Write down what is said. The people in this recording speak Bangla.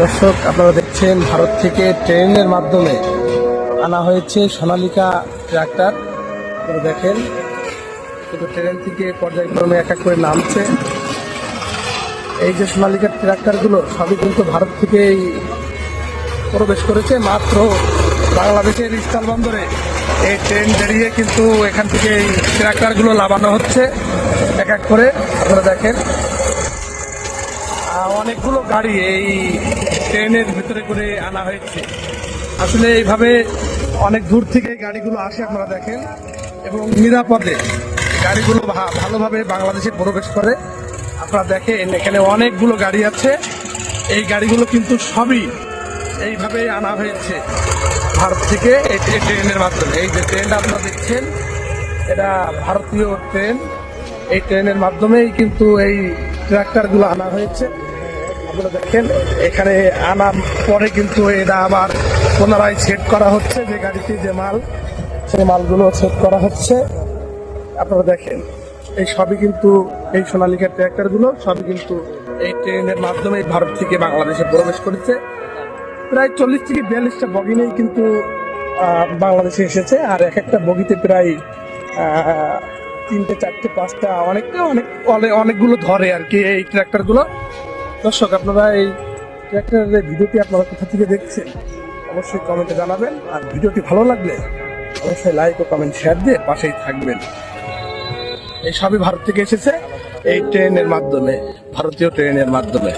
দর্শক, আপনারা দেখছেন ভারত থেকে ট্রেনের মাধ্যমে আনা হয়েছে সোনালিকা ট্রাক্টর। আপনারা দেখেন কিন্তু ট্রেন থেকে পর্যায়ক্রমে এক এক করে নামছে। এই যে সোনালিকা ট্রাক্টরগুলো সবই কিন্তু ভারত থেকেই প্রবেশ করেছে। মাত্র বাংলাদেশের স্থলবন্দরে এই ট্রেন বেরিয়ে কিন্তু এখান থেকে এই ট্রাক্টরগুলো লাগানো হচ্ছে এক এক করে। আপনারা দেখেন অনেকগুলো গাড়ি এই ট্রেনের ভিতরে করে আনা হয়েছে। আসলে এইভাবে অনেক দূর থেকে গাড়িগুলো আসে, আপনারা দেখেন, এবং নিরাপদে গাড়িগুলো ভালোভাবে বাংলাদেশে প্রবেশ করে। আপনারা দেখেন এখানে অনেকগুলো গাড়ি আছে। এই গাড়িগুলো কিন্তু সবই এইভাবে আনা হয়েছে ভারত থেকে এই ট্রেনের মাধ্যমে। এই যে ট্রেনটা আপনারা দেখছেন, এটা ভারতীয় ট্রেন। এই ট্রেনের মাধ্যমেই কিন্তু এই ট্রাক্টরগুলো আনা হয়েছে। আপনারা দেখেন এখানে আনার পরে কিন্তু এটা আবার পুনরায় সেট করা হচ্ছে। যে গাড়িতে যে মাল, সেই মালগুলো সেট করা হচ্ছে। আপনারা দেখেন এই সবই কিন্তু এই সোনালিকা ট্রাক্টরগুলো সবই কিন্তু এই ট্রেনের মাধ্যমে ভারত থেকে বাংলাদেশে প্রবেশ করেছে। প্রায় 40 থেকে 42টা বগি নিয়েই কিন্তু বাংলাদেশে এসেছে। আর এক একটা বগিতে প্রায় 3টে 4টে 5টা অনেকগুলো ধরে আর কি এই ট্রাক্টরগুলো। দর্শক, আপনারা এই ট্রাক্টরের ভিডিওটি আপনারা কোথা থেকে দেখছেন অবশ্যই কমেন্টে জানাবেন। আর ভিডিওটি ভালো লাগলে অবশ্যই লাইক ও কমেন্ট শেয়ার দিয়ে পাশেই থাকবেন। এই সবই ভারত থেকে এসেছে এই ট্রেনের মাধ্যমে, ভারতীয় ট্রেনের মাধ্যমে।